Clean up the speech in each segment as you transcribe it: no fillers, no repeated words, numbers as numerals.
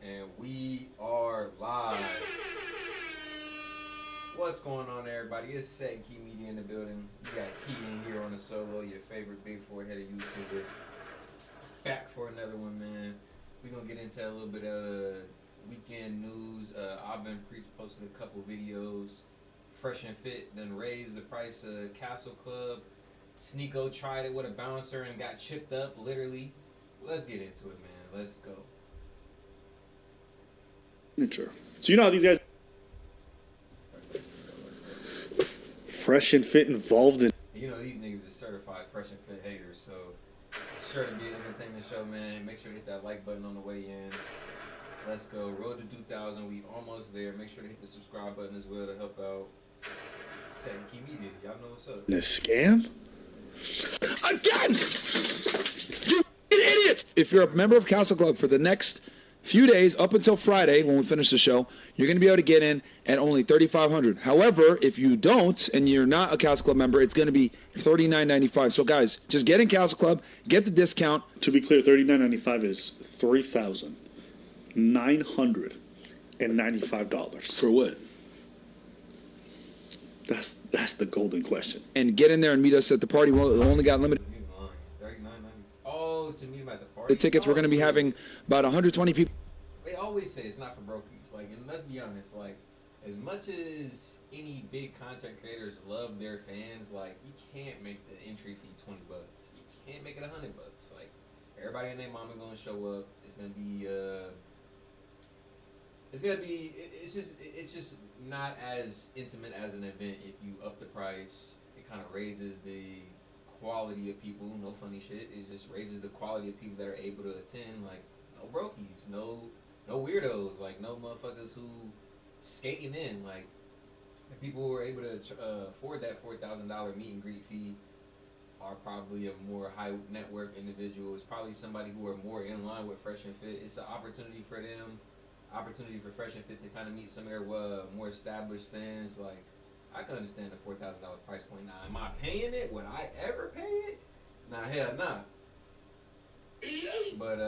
And we are live. What's going on, everybody? It's S.E.T Media in the building. You got Key in here on the solo, your favorite big four-headed YouTuber. Back for another one, man. We're going to get into a little bit of weekend news. I've been posted a couple videos. Fresh&Fit then raised the price of Castle Club. Sneako'S tried it with a bouncer and got chipped up, literally. Let's get into it, man. Let's go. So you know how these guys Fresh&Fit involved in. You know these niggas is certified Fresh&Fit haters, so it's sure to be an entertainment show, man. Make sure to hit that like button on the way in. Let's go. Road to 2,000. We almost there. Make sure to hit the subscribe button as well to help out. S.E.T Media. Y'all know what's up. A scam? Again! You idiots! If you're a member of Castle Club for the next few days, up until Friday when we finish the show, you're going to be able to get in at only $3,500. However, if you don't and you're not a Castle Club member, it's going to be $39.95. So guys, just get in Castle Club, get the discount. To be clear, $39.95 is $3,995. For what? That's the golden question. And get in there and meet us at the party. We only got limited He's lying. $39.90. Oh, to meet him at the party. tickets. We're going to be having about 120 people. They always say it's not for brokies. Like, and let's be honest. Like, as much as any big content creators love their fans, like, you can't make the entry fee $20. You can't make it $100. Like, everybody and their mama gonna show up. It's gonna be it's just not as intimate as an event if you up the price. It kind of raises the quality of people. No funny shit. It just raises the quality of people that are able to attend. Like, no brokies, no weirdos, like no motherfuckers who skating in. Like, the people who are able to afford that $4,000 meet and greet fee are probably a more high net worth individual. It's probably somebody who are more in line with Fresh&Fit. It's an opportunity for them, opportunity for Fresh&Fit to kind of meet some of their more established fans. Like, I can understand the $4,000 price point. Now, am I paying it? Would I ever pay it? Nah, hell nah. But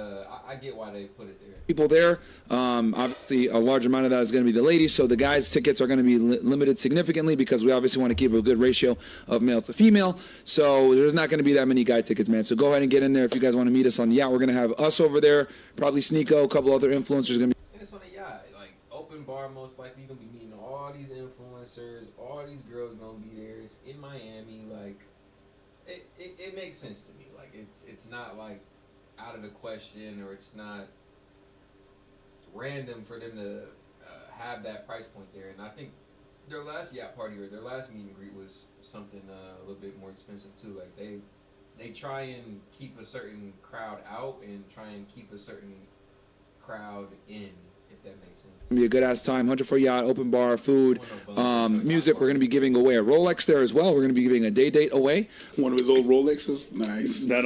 I get why they put it there. People there. Obviously, a large amount of that is going to be the ladies. So the guys' tickets are going to be limited significantly because we obviously want to keep a good ratio of male to female. So there's not going to be that many guy tickets, man. So go ahead and get in there if you guys want to meet us on the yacht. We're going to have us over there, probably Sneako, a couple other influencers going to be. And it's on a yacht, like open bar. Most likely you're gonna be meeting all these influencers. All these girls gonna be there. It's in Miami. Like, it makes sense to me. Like, it's not like out of the question, or it's not random for them to have that price point there. And I think their last yacht party or their last meet and greet was something a little bit more expensive too. Like, they try and keep a certain crowd out and try and keep a certain crowd in, if that makes sense. Be a good ass time. 100 yacht, open bar, food, music. We're going to be giving away a Rolex there as well. We're going to be giving a day date away. One of his old Rolexes. Nice. No.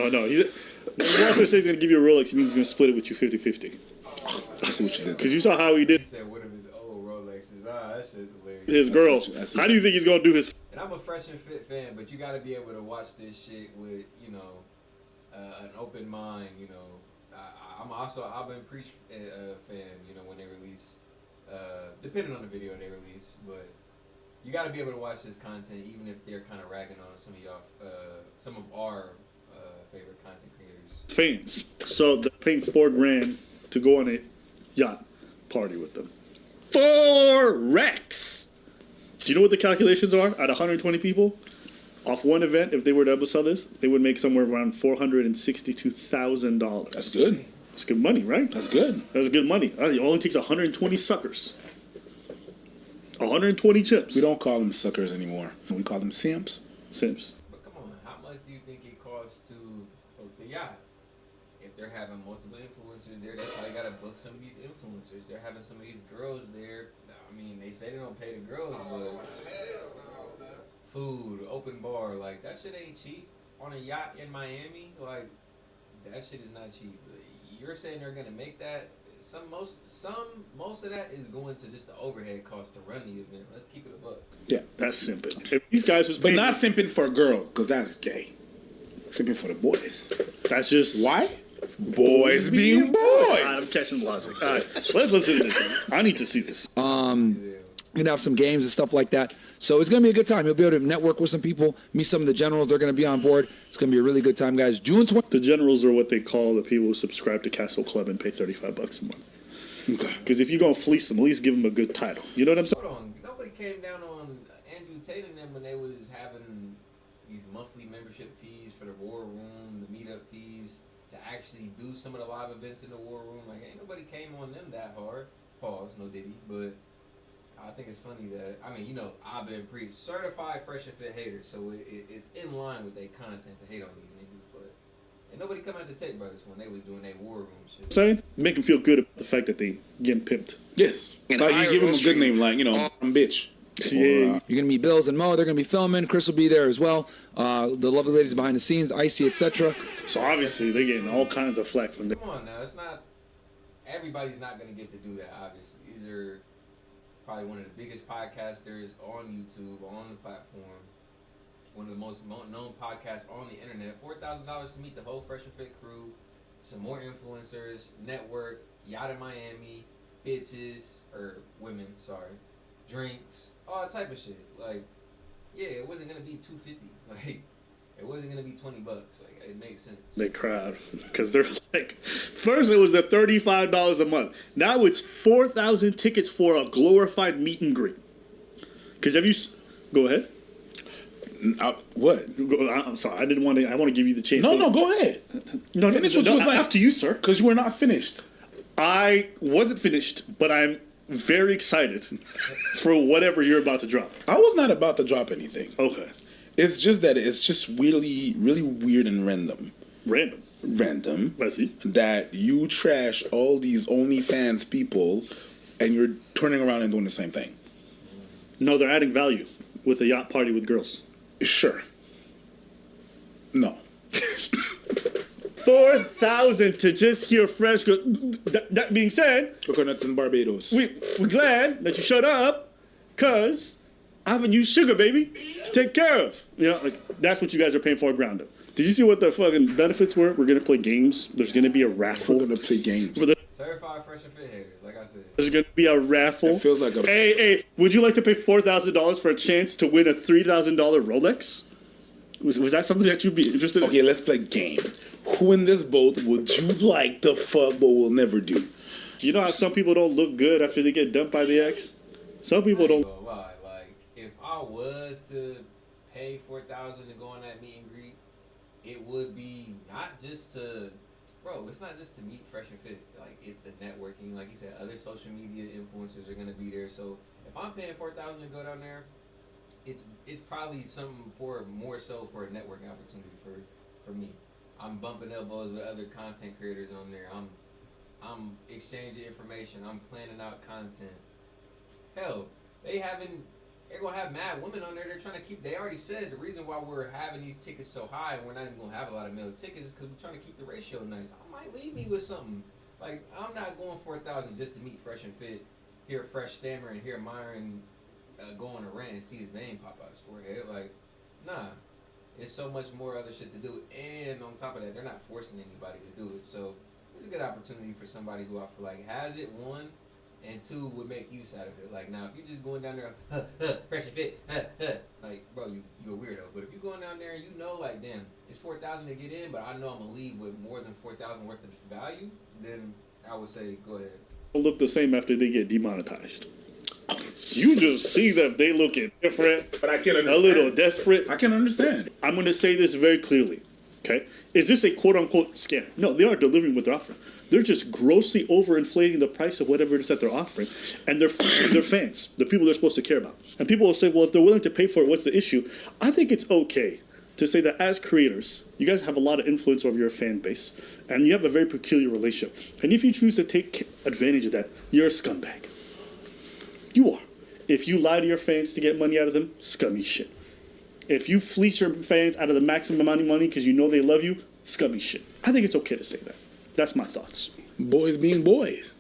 Walter says he's going to give you a Rolex. He means he's going to split it with you 50-50. I see what you did. Because you saw how he He did said one of his old Rolexes. That shit's hilarious. his girl. I see. How do you think he's going to do his... And I'm a Fresh&Fit fan, but you got to be able to watch this shit with, you know, an open mind. You know, I'm also I've been Preach fan. You know, when they release, depending on the video they release, but you got to be able to watch this content, even if they're kind of ragging on some of y'all, some of our favorite content creators. fans. So they're paying $4,000 to go on a yacht party with them. Forex. Do you know what the calculations are at 120 people? Off one event, if they were to ever sell this, they would make somewhere around $462,000. That's good. That's good money, right? That's good. That's good money. It only takes 120 suckers. 120 chips. We don't call them suckers anymore. We call them simps. Simps. But come on, how much do you think it costs to book the yacht? If they're having multiple influencers there, they probably got to book some of these influencers. They're having some of these girls there. I mean, they say they don't pay the girls, but food, open bar, like, that shit ain't cheap. On a yacht in Miami, like, that shit is not cheap. You're saying they're gonna make that? Most of that is going to just the overhead cost to run the event. Let's keep it a buck. Yeah, that's simping. If these guys was But paying, not simping for a girl, because that's gay. Simping for the boys. that's just Why? Boys being boys. catching the logic. All right, let's listen to this. I need to see this. You're gonna have some games and stuff like that. So it's gonna be a good time. You'll be able to network with some people, meet some of the generals. They're gonna be on board. It's gonna be a really good time, guys. June 20th. The generals are what they call the people who subscribe to Castle Club and pay $35 a month. Okay. Because if you're gonna fleece them, at least give them a good title. You know what I'm saying? Hold on. Nobody came down on Andrew Tate and them when they was having these monthly membership fees for the war room, the meetup fees to actually do some of the live events in the war room. Like, ain't nobody came on them that hard. Pause, no diddy, but. I think it's funny that, I mean, you know, I've been certified Fresh and Fit haters, so it's in line with their content to hate on these niggas, but ain't nobody come out to Tate Brothers when they was doing their war room shit. Saying? Make them feel good about the fact that they getting pimped. Yes. Like you give him a good name, like, you know, I'm bitch. Yeah. You're gonna meet Bills and Mo. They're gonna be filming. Chris will be there as well. The lovely ladies behind the scenes, Icy, etc. So obviously they're getting all kinds of flack from them. Come on now, it's not, everybody's not going to get to do that, obviously. These are probably one of the biggest podcasters on YouTube, on the platform. One of the most known podcasts on the internet. $4,000 to meet the whole Fresh and Fit crew. Some more influencers, network, yacht in Miami, bitches, or women, sorry, drinks, all that type of shit. Like, yeah, it wasn't going to be $250. Like, it wasn't going to be $20. Like, it makes sense. They cried because they're like, first it was the $35 a month. Now it's 4,000 tickets for a glorified meet and greet. Because have you? Go ahead. What? I'm sorry. I didn't want to. I want to give you the chance. No, go ahead. No, Finish what you was like. After you, sir. Because you were not finished. I wasn't finished, but I'm very excited for whatever you're about to drop. I was not about to drop anything. Okay. It's just that it's just really, really weird and random. Random. Let's see. That you trash all these OnlyFans people and you're turning around and doing the same thing. No, they're adding value with a yacht party with girls. Sure. No. 4,000 to just hear Fresh go. That being said, Coconuts in Barbados. we're glad that you shut up, because I have a new sugar baby to take care of. You know, like, that's what you guys are paying for, ground up. Did you see what the fucking benefits were? We're going to play games. There's going to be a raffle. We're going to play games. Certified Fresh and Fit haters, like I said. There's going to be a raffle. It feels like a... Hey, would you like to pay $4,000 for a chance to win a $3,000 Rolex? Was that something that you'd be interested in? Okay, let's play game. Who in this boat would you like to fuck but will never do? You know how some people don't look good after they get dumped by the ex? Some people don't. Gonna lie. Like, if I was to pay $4,000 to go on that meet and greet, it would be not just to, bro. It's not just to meet Fresh and Fit. Like, it's the networking. Like you said, other social media influencers are gonna be there. So if I'm paying $4,000 to go down there, it's probably something for more so for a networking opportunity for me. I'm bumping elbows with other content creators on there. I'm exchanging information. I'm planning out content. Hell, they're gonna have mad women on there. They're trying to keep. They already said the reason why we're having these tickets so high and we're not even gonna have a lot of male tickets is because we're trying to keep the ratio nice. I might leave me with something. Like, I'm not going 4,000 just to meet Fresh and Fit, hear Fresh stammer and hear Myron go on a rant and see his vein pop out his forehead. Like, nah. There's so much more other shit to do, and on top of that, they're not forcing anybody to do it. So it's a good opportunity for somebody who I feel like has it, one, and two, would make use out of it. Like, now, if you're just going down there, Fresh and Fit, like, bro, you a weirdo. But if you're going down there and you know, like, damn, it's 4,000 to get in, but I know I'm gonna leave with more than 4,000 worth of value, then I would say go ahead. Don't look the same after they get demonetized. You just see them, they looking different, but I can understand. A little desperate. I can understand. I'm going to say this very clearly, okay? Is this a quote-unquote scam? No, they are delivering what they're offering. They're just grossly overinflating the price of whatever it is that they're offering, and they're fans, the people they're supposed to care about. And people will say, well, if they're willing to pay for it, what's the issue? I think it's okay to say that as creators, you guys have a lot of influence over your fan base, and you have a very peculiar relationship. And if you choose to take advantage of that, you're a scumbag. You are. If you lie to your fans to get money out of them, scummy shit. If you fleece your fans out of the maximum amount of money because you know they love you, scummy shit. I think it's okay to say that. That's my thoughts. Boys being boys.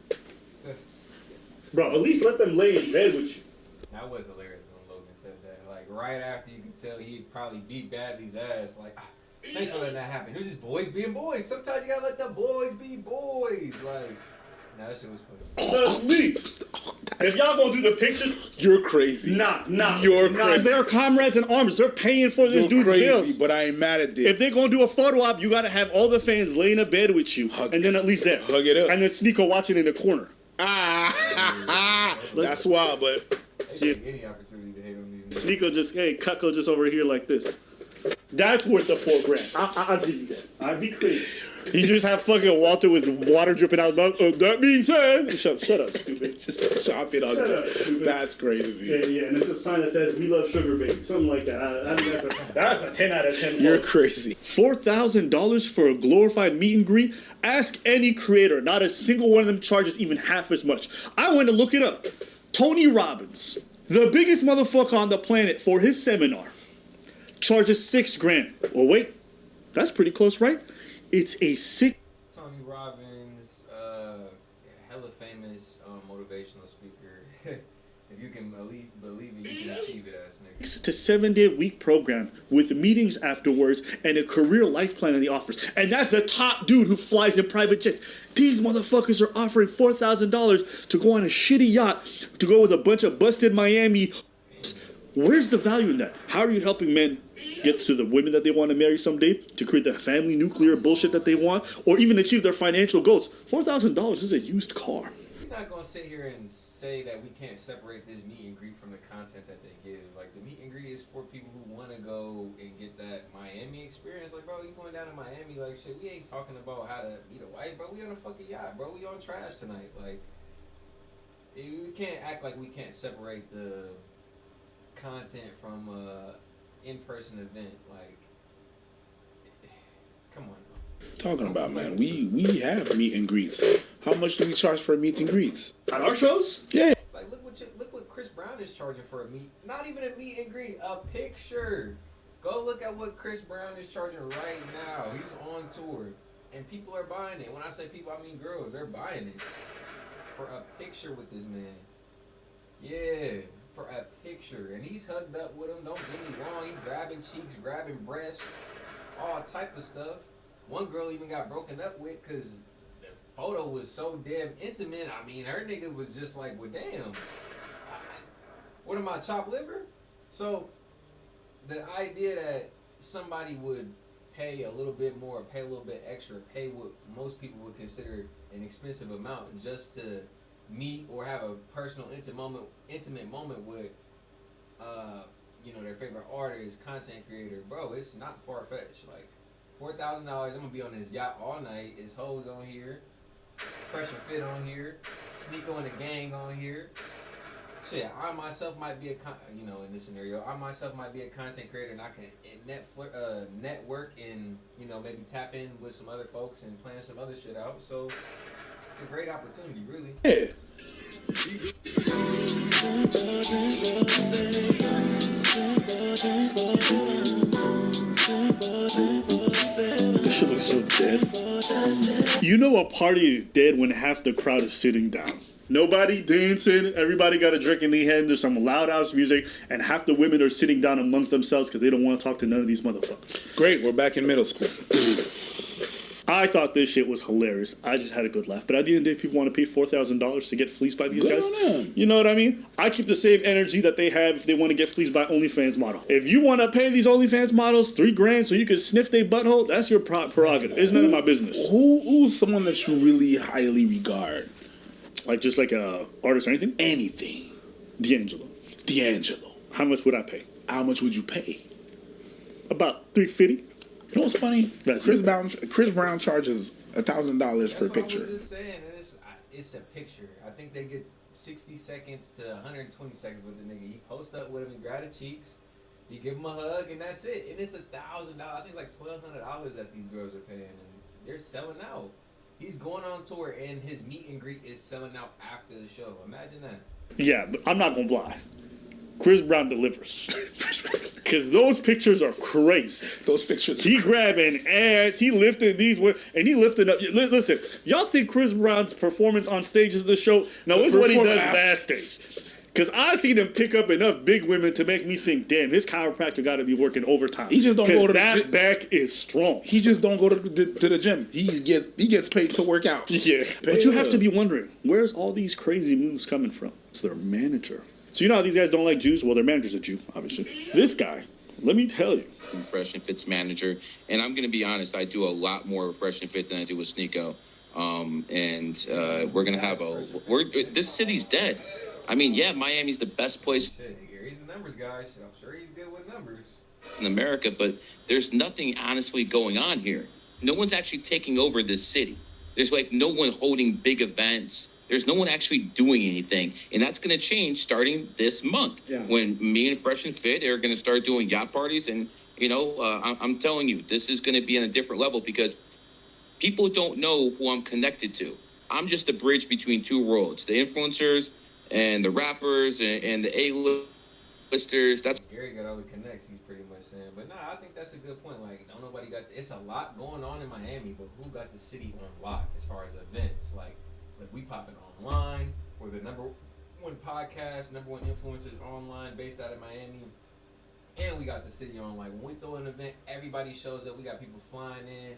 Bro, at least let them lay in bed with you. That was hilarious when Logan said that. Like, right after you could tell he probably beat Badley's ass. Like, thanks for letting that happen. It was just boys being boys. Sometimes you gotta let the boys be boys. Like, Nah, that shit was funny. At least. If y'all gonna do the pictures, You're crazy. nah. You're crazy. They're comrades in arms. They're paying for this You're dude's crazy, bills. but I ain't mad at this. If they're gonna do a photo op, you gotta have all the fans laying in bed with you, and then at least that. Hug it up. And then Sneako watching in the corner. That's wild, but They take any opportunity to hate on these niggas. Sneako just, hey, Cutco just over here like this. That's worth the $4,000. I'll give you that. I'll be clear. You just have fucking Walter with water dripping out his mouth. That being said, shut up, stupid. just chop it on Shut there. up, stupid. That's crazy. Yeah, and there's a sign that says, we love sugar baby. Something like that. I think that's a 10 out of 10. You're crazy. $4,000 for a glorified meet and greet? Ask any creator. Not a single one of them charges even half as much. I went to look it up. Tony Robbins, the biggest motherfucker on the planet, for his seminar, charges $6,000. Well, wait. That's pretty close, right? It's a sick. Tony Robbins, hella famous motivational speaker. If you can believe it, you can achieve it, ass nigga. 6 to 7 day week program with meetings afterwards and a career life plan in the office. And that's the top dude who flies in private jets. These motherfuckers are offering $4,000 to go on a shitty yacht to go with a bunch of busted Miami. Where's the value in that? How are you helping men get to the women that they want to marry someday, to create the family nuclear bullshit that they want, or even achieve their financial goals? $4,000 is a used car. We're not gonna sit here and say that we can't separate this meet and greet from the content that they give. Like, the meet and greet is for people who want to go and get that Miami experience. Like, bro, you going down to Miami? Like, shit, we ain't talking about how to eat a wife, bro. We on a fucking yacht, bro. We on trash tonight. Like, we can't act like we can't separate the content from in-person event. Like, come on. Talking about, man, we have meet and greets. How much do we charge for meet and greets? At our shows? Yeah. It's like, look what Chris Brown is charging for a meet. Not even a meet and greet, a picture. Go look at what Chris Brown is charging right now. He's on tour, and people are buying it. When I say people, I mean girls. They're buying it for a picture with this man. Yeah, for a picture, and he's hugged up with him. Don't get me wrong. He grabbing cheeks, grabbing breasts, all type of stuff. One girl even got broken up with because the photo was so damn intimate. I mean, her nigga was just like, well, damn. What am I, chopped liver? So, the idea that somebody would pay a little bit more, pay a little bit extra, pay what most people would consider an expensive amount just to meet or have a personal intimate moment with, their favorite artist, content creator, bro, it's not far-fetched. Like, $4,000, I'm gonna be on this yacht all night. It's hoes on here, Fresh&Fit on here, Sneako and the gang on here. Shit, I myself might be in this scenario, I myself might be a content creator, and I can network and maybe tap in with some other folks and plan some other shit out. So it's a great opportunity, really. Yeah. This shit looks so dead. You know a party is dead when half the crowd is sitting down. Nobody dancing, everybody got a drink in their hand, there's some loud house music, and half the women are sitting down amongst themselves because they don't want to talk to none of these motherfuckers. Great, we're back in middle school. I thought this shit was hilarious. I just had a good laugh. But at the end of the day, people want to pay $4,000 to get fleeced by these guys. You know what I mean? I keep the same energy that they have if they want to get fleeced by OnlyFans model. If you want to pay these OnlyFans models $3,000 so you can sniff their butthole, that's your prerogative. It's none of my business. Who's someone that you really highly regard? Like just like a artist or anything? Anything. D'Angelo. How much would I pay? How much would you pay? About $350. You know what's funny? That's Chris it. Brown charges $1,000 for a picture. I was just saying, it's a picture. I think they get 60 seconds to 120 seconds with the nigga. He post up with him and grab the cheeks. He give him a hug, and that's it. And it's $1,000. I think it's like $1,200 that these girls are paying, and they're selling out. He's going on tour, and his meet and greet is selling out after the show. Imagine that. Yeah, but I'm not going to lie. Chris Brown delivers. Because those pictures are crazy. Those pictures. He grabbing ass. He lifting these. And he lifting up. Listen, y'all think Chris Brown's performance on stage is the show? No, it's what he does backstage. Because I seen him pick up enough big women to make me think, damn, his chiropractor got to be working overtime. He just don't go to that the gym. back is strong. He just don't go to the gym. He gets paid to work out. Yeah. But you have to be wondering, where's all these crazy moves coming from? It's their manager. So you know how these guys don't like Jews? Well, their manager's a Jew, obviously. This guy, let me tell you. I'm Fresh and Fit's manager, and I'm going to be honest, I do a lot more with Fresh and Fit than I do with Sneako. We're going to have this city's dead. I mean, yeah, Miami's the best place He's the numbers guy. I'm sure he's good with numbers. in America, but there's nothing honestly going on here. No one's actually taking over this city. There's like no one holding big events. There's no one actually doing anything. And that's going to change starting this month when me and Fresh and Fit are going to start doing yacht parties. And, I'm telling you, this is going to be on a different level because people don't know who I'm connected to. I'm just the bridge between two worlds, the influencers and the rappers and the A-listers. That's Gary got all the connects, he's pretty much saying. But I think that's a good point. Like, nobody got it's a lot going on in Miami, but who got the city on lock as far as events? Like we popping online. We're the number one podcast, number one influencers online based out of Miami. And we got the city on. Like, when we throw an event, everybody shows up. We got people flying in.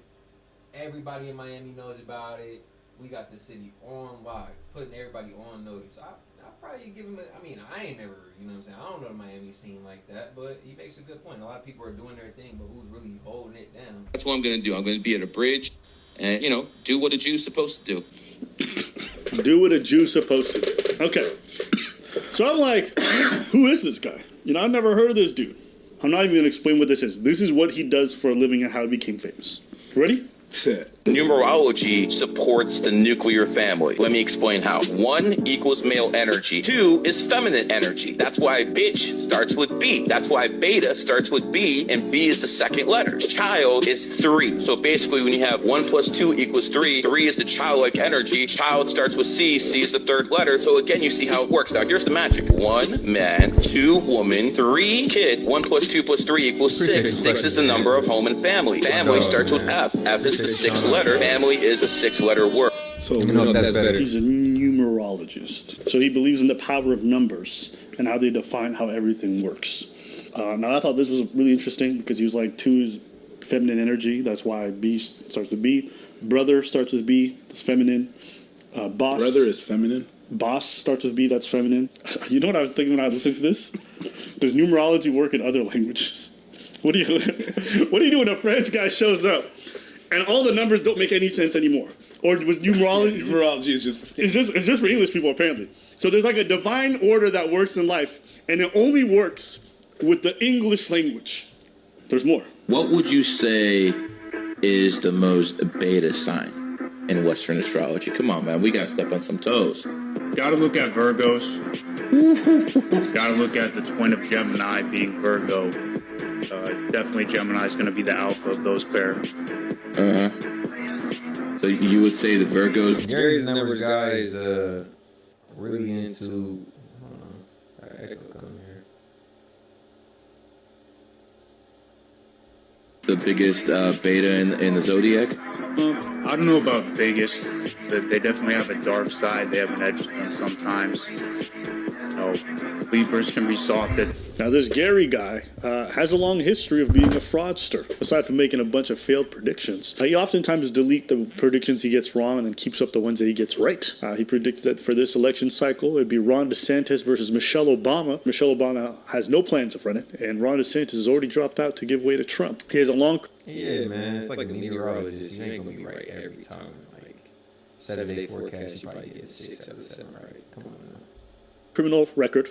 Everybody in Miami knows about it. We got the city on lock, putting everybody on notice. I'll probably give him I ain't never, you know what I'm saying? I don't know the Miami scene like that, but he makes a good point. A lot of people are doing their thing, but who's really holding it down? That's what I'm going to do. I'm going to be at a bridge and, do what a Jew's supposed to do. Do what a Jew's supposed to do. Okay. So I'm like, who is this guy? I've never heard of this dude. I'm not even going to explain what this is. This is what he does for a living and how he became famous. Ready? Set. Numerology supports the nuclear family. Let me explain how. 1 equals male energy. 2 is feminine energy. That's why bitch starts with B. That's why beta starts with B, and B is the second letter. Child is 3. So basically, when you have 1 plus 2 equals 3, 3 is the childlike energy. Child starts with C. C is the third letter. So again, you see how it works. Now, here's the magic. 1 man, 2 woman, 3 kid. 1 plus 2 plus 3 equals 6. 6 is the number of home and family. Family starts with F. F is the 6th letter. Family is a 6-letter word. So that's better. He's a numerologist. So he believes in the power of numbers and how they define how everything works. Now I thought this was really interesting because he was like 2 is feminine energy. That's why B starts with B. Brother starts with B. That's feminine. Boss. Brother is feminine. Boss starts with B. That's feminine. You know what I was thinking when I was listening to this? Does numerology work in other languages? What do you do when a French guy shows up and all the numbers don't make any sense anymore? Or was numerology? Numerology is just It's just for English people apparently. So there's like a divine order that works in life, and it only works with the English language. There's more. What would you say is the most beta sign in Western astrology? Come on, man. We got to step on some toes. Gotta look at Virgos. Gotta look at the twin of Gemini being Virgo. Definitely Gemini is going to be the alpha of those pair. So you would say the Virgos. Gary's numbers guy is really into. I could come here. The biggest beta in the zodiac. I don't know about biggest. They definitely have a dark side. They have an edge to them sometimes. Libras can be softed. Now this Gary guy has a long history of being a fraudster. Aside from making a bunch of failed predictions, he oftentimes deletes the predictions he gets wrong and then keeps up the ones that he gets right. He predicted that for this election cycle, it'd be Ron DeSantis versus Michelle Obama. Michelle Obama has no plans of running, and Ron DeSantis has already dropped out to give way to Trump. He has a long... Yeah, man, it's like a meteorologist. You ain't gonna be right every time. Like 7-day forecast, you probably get 6 out of 7 right. Come on now. Criminal record.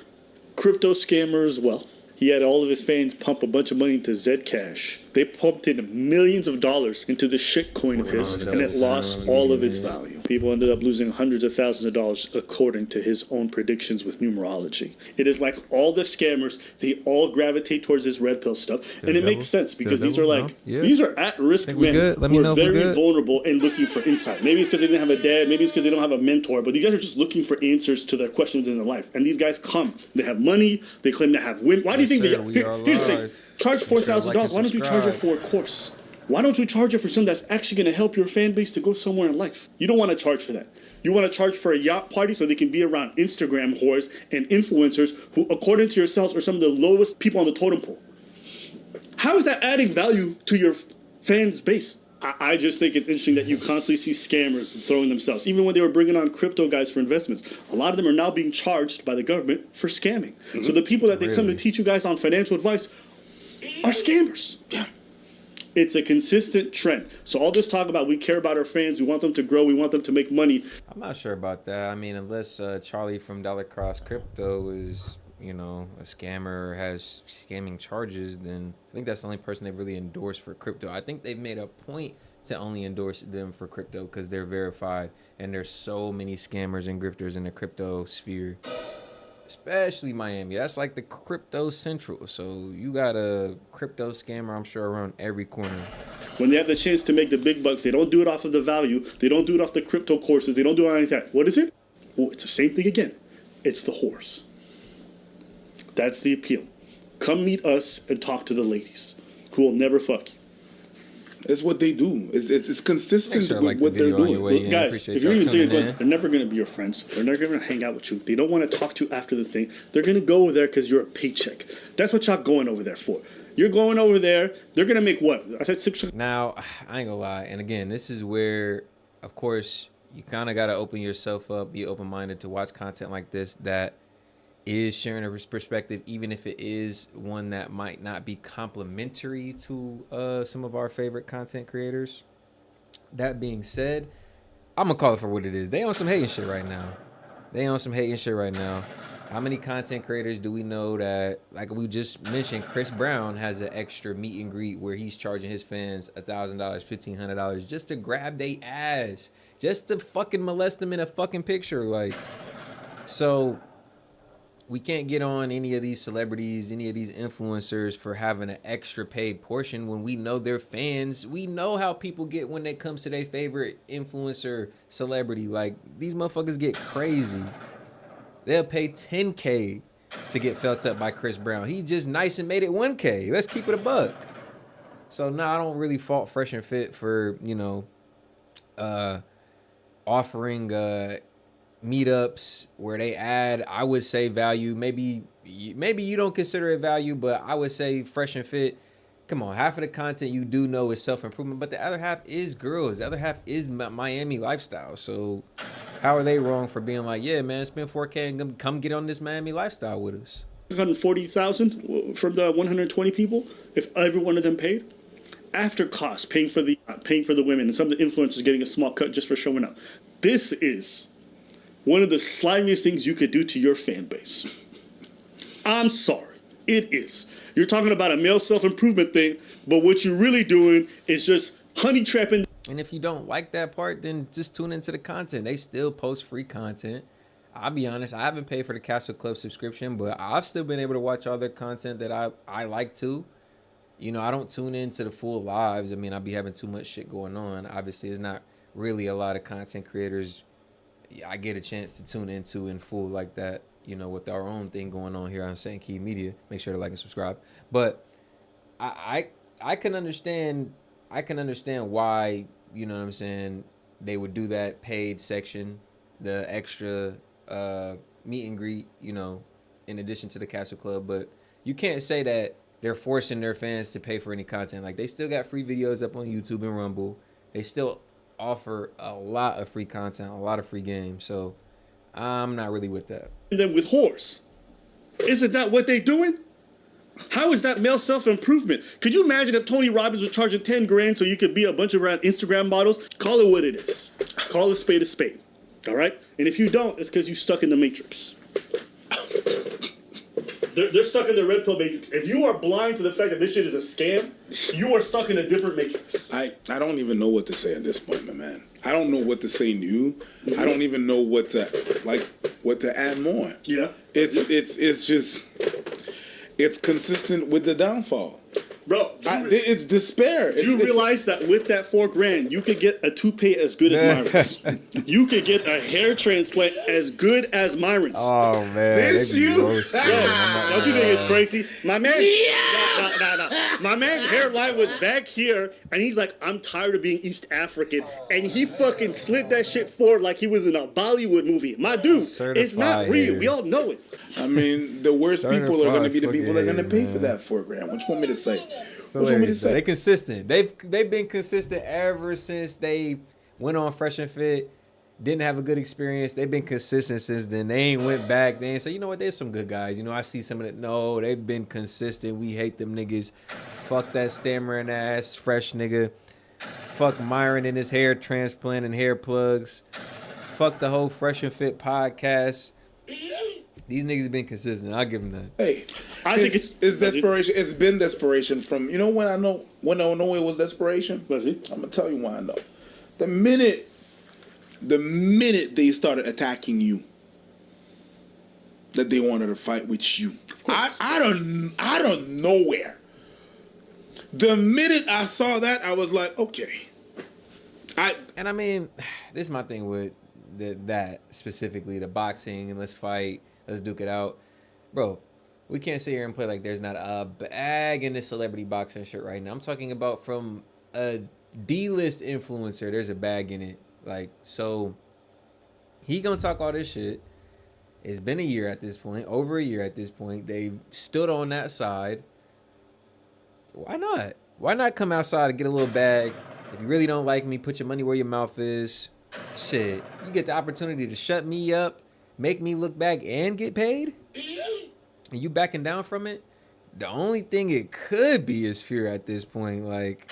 Crypto scammer as well. He had all of his fans pump a bunch of money into Zcash. They pumped in millions of dollars into the shitcoin of his, and it lost all of its value. People ended up losing hundreds of thousands of dollars according to his own predictions with numerology. It is like all the scammers, they all gravitate towards this red pill stuff. And it makes sense because these are like, these are at-risk men who are very vulnerable and looking for insight. Maybe it's because they didn't have a dad, maybe it's because they don't have a mentor, but these guys are just looking for answers to their questions in their life. And these guys come, they have money, they claim to have women. Why do you think here's the thing. Charge $4,000. Why don't you charge it for a course? Why don't you charge it for something that's actually going to help your fan base to go somewhere in life? You don't want to charge for that. You want to charge for a yacht party so they can be around Instagram whores and influencers who, according to yourselves, are some of the lowest people on the totem pole. How is that adding value to your fans base? I just think it's interesting that you constantly see scammers throwing themselves. Even when they were bringing on crypto guys for investments, a lot of them are now being charged by the government for scamming. So the people that they come to teach you guys on financial advice are scammers. Yeah. It's a consistent trend. So all this talk about we care about our fans, we want them to grow, we want them to make money. I'm not sure about that. I mean, unless Charlie from Dollar Cross Crypto is, you know, a scammer or has scamming charges, then I think that's the only person they've really endorsed for crypto. I think they've made a point to only endorse them for crypto because they're verified, and there's so many scammers and grifters in the crypto sphere. Especially Miami. That's like the crypto central. So you got a crypto scammer, I'm sure, around every corner. When they have the chance to make the big bucks, they don't do it off of the value. They don't do it off the crypto courses. They don't do it like that. What is it? Well, it's the same thing again. It's the horse. That's the appeal. Come meet us and talk to the ladies who will never fuck you. That's what they do. It's consistent sure with what they're doing. Look, guys, if you're even thinking about it, they're never going to be your friends. They're never going to hang out with you. They don't want to talk to you after the thing. They're going to go over there because you're a paycheck. That's what y'all going over there for. You're going over there. They're going to make what? I said $6. Now, I ain't gonna lie. And again, this is where, of course, you kind of got to open yourself up, be open-minded to watch content like this that is sharing a perspective, even if it is one that might not be complimentary to some of our favorite content creators. That being said, I'm gonna call it for what it is. They on some hating shit right now. How many content creators do we know that, like we just mentioned, Chris Brown has an extra meet and greet where he's charging his fans $1,000, $1,500 just to grab they ass, just to fucking molest them in a fucking picture, like. So we can't get on any of these celebrities, any of these influencers for having an extra paid portion when we know they're fans. We know how people get when it comes to their favorite influencer celebrity. Like, these motherfuckers get crazy. They'll pay $10K to get felt up by Chris Brown. He just nice and made it $1K. Let's keep it a buck. So, no, I don't really fault Fresh and Fit for, you know, offering meetups where they add, I would say, value. Maybe you don't consider it value, but I would say Fresh and Fit, come on, half of the content you do know is self-improvement, but the other half is girls. The other half is Miami lifestyle. So how are they wrong for being like, yeah, man, spend $4K and come get on this Miami lifestyle with us? 140,000 from the 120 people, if every one of them paid. After cost, paying for the women, and some of the influencers getting a small cut just for showing up. This is one of the slimiest things you could do to your fan base. I'm sorry. It is. You're talking about a male self-improvement thing, but what you're really doing is just honey trapping. And if you don't like that part, then just tune into the content. They still post free content. I'll be honest, I haven't paid for the Castle Club subscription, but I've still been able to watch all their content that I like to. You know, I don't tune into the full lives. I mean, I'll be having too much shit going on. Obviously, it's not really a lot of content creators I get a chance to tune into in full like that, you know, with our own thing going on here on St. Key Media. Make sure to like and subscribe. But I can understand why, you know what I'm saying, they would do that paid section, the extra meet and greet, you know, in addition to the Castle Club. But you can't say that they're forcing their fans to pay for any content. Like, they still got free videos up on YouTube and Rumble. They still offer a lot of free content, a lot of free games. So I'm not really with that. And then with horse, isn't that what they doing? How is that male self-improvement? Could you imagine if Tony Robbins was charging 10 grand so you could be a bunch of around Instagram models? Call it what it is. Call a spade, all right? And if you don't, it's because you're stuck in the matrix. They're stuck in the red pill matrix. If you are blind to the fact that this shit is a scam, you are stuck in a different matrix. I don't even know what to say at this point, my man. I don't know what to say new. Mm-hmm. I don't even know what to add more. Yeah. It's just, it's consistent with the downfall. Bro, it's despair. do you realize that with that $4,000, you could get a toupee as good as Myron's? You could get a hair transplant as good as Myron's. Oh man, This they be you? roasting. Yo, don't you think it's crazy? My man, no. My man's hairline was back here, and he's like, I'm tired of being East African, and he fucking slid that shit forward like he was in a Bollywood movie. My dude, it's not real. We all know it. I mean, the worst people are going to be the people that are going to pay for that $4,000. What you want me to say? What you want me to say? They consistent. They've been consistent ever since they went on Fresh and Fit. Didn't have a good experience. They've been consistent since then. They ain't went back. They ain't say, you know what, there's some good guys. You know, I see some of that. No, they've been consistent. We hate them niggas. Fuck that stammering ass fresh nigga. Fuck Myron and his hair transplant and hair plugs. Fuck the whole Fresh and Fit podcast. These niggas have been consistent. I'll give them that. Hey, I think it's desperation. It's been desperation from, you know when I know it was desperation? Was it? I'm going to tell you why I know. The minute they started attacking you, that they wanted to fight with you. I don't nowhere. The minute I saw that, I was like, okay. And I mean, this is my thing with that specifically, the boxing and let's fight, let's duke it out. Bro, we can't sit here and play like there's not a bag in this celebrity boxing shit right now. I'm talking about from a D-list influencer, there's a bag in it. Like, so he gonna talk all this shit. It's been a year at this point, over a year at this point. They stood on that side. Why not? Why not come outside and get a little bag? If you really don't like me, put your money where your mouth is. Shit, you get the opportunity to shut me up, make me look back and get paid? And you backing down from it? The only thing it could be is fear at this point. Like,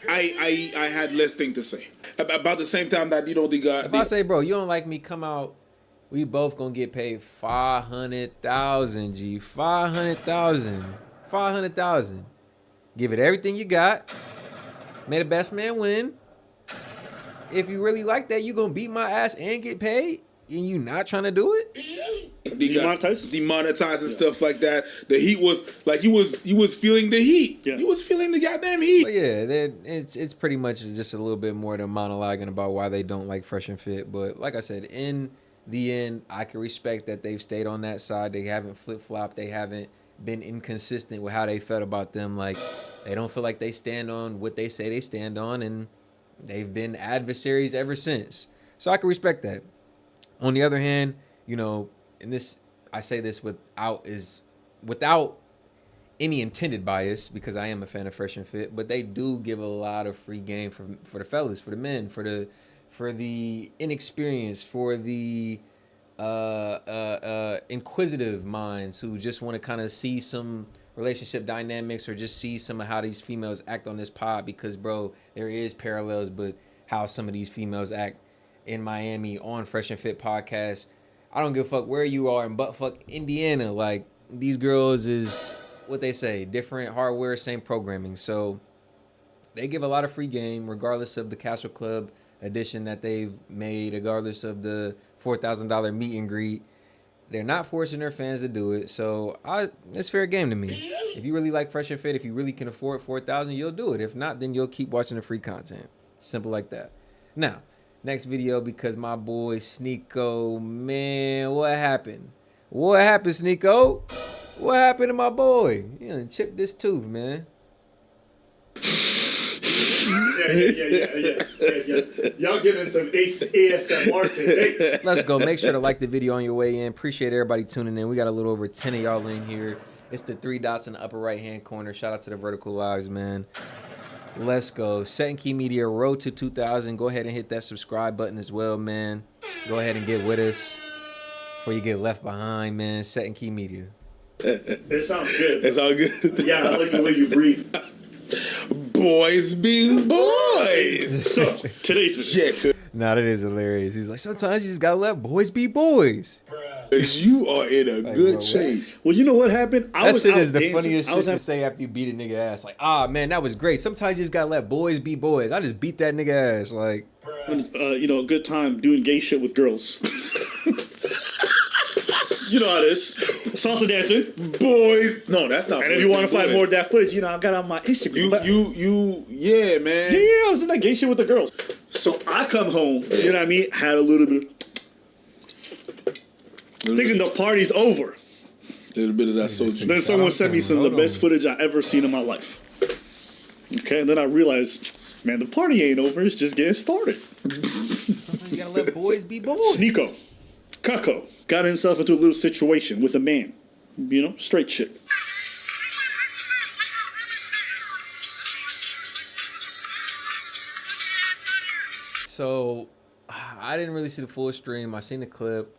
I had less thing to say. About the same time that, you know, they got... If I say, bro, you don't like me, come out. We both gonna get paid $500,000, G. $500,000. Give it everything you got. May the best man win. If you really like that, you gonna beat my ass and get paid? And you not trying to do it? Demonetized and stuff like that. The heat was like he was feeling the heat. Yeah. He was feeling the goddamn heat. But yeah, it's pretty much just a little bit more than monologuing about why they don't like Fresh and Fit. But like I said, in the end, I can respect that they've stayed on that side. They haven't flip-flopped. They haven't been inconsistent with how they felt about them. Like, they don't feel like they stand on what they say they stand on, and they've been adversaries ever since. So I can respect that. On the other hand, you know, and this, I say this without any intended bias, because I am a fan of Fresh and Fit, but they do give a lot of free game for the fellas, for the men, for the inexperienced, for the inquisitive minds who just want to kind of see some relationship dynamics or just see some of how these females act on this pod, because, bro, there is parallels, but how some of these females act in Miami on Fresh and Fit podcast. I don't give a fuck where you are in buttfuck Indiana. Like, these girls is what they say, different hardware, same programming. So they give a lot of free game, regardless of the Castle Club edition that they've made, regardless of the $4,000 meet and greet. They're not forcing their fans to do it. So it's fair game to me. If you really like Fresh and Fit, if you really can afford $4,000, you'll do it. If not, then you'll keep watching the free content. Simple like that. Now, next video, because my boy Sneako, man, what happened? What happened, Sneako? What happened to my boy? He done chipped this tooth, man. Yeah. Y'all getting some ASMR today. Let's go. Make sure to like the video on your way in. Appreciate everybody tuning in. We got a little over 10 of y'all in here. It's the 3 dots in the upper right-hand corner. Shout out to the vertical lives, man. Let's go. S.E.T Media, road to 2,000. Go ahead and hit that subscribe button as well, man. Go ahead and get with us before you get left behind, man. S.E.T Media. It sounds good. It's all good. Yeah, I like the way you breathe. Boys being boys. So, today's video. Nah, that is hilarious. He's like, sometimes you just gotta let boys be boys. You are in a good shape. Well, you know what happened? That shit is the funniest shit to say after you beat a nigga ass. Like, man, that was great. Sometimes you just gotta let boys be boys. I just beat that nigga ass. Like, you know, a good time doing gay shit with girls. You know how it is. Salsa dancing. Boys. No, that's not. And if you want to find more of that footage, you know, I got on my Instagram. Yeah, man. Yeah, I was doing that gay shit with the girls. So I come home, you know what I mean? Had a little bit of... Thinking the party's over. A little bit of that soju. Then someone sent me some of the best footage I ever seen in my life. Okay, and then I realized, man, the party ain't over. It's just getting started. Sometimes you gotta let boys be boys. Sneako, Kako, got himself into a little situation with a man. You know, straight shit. So, I didn't really see the full stream. I seen the clip.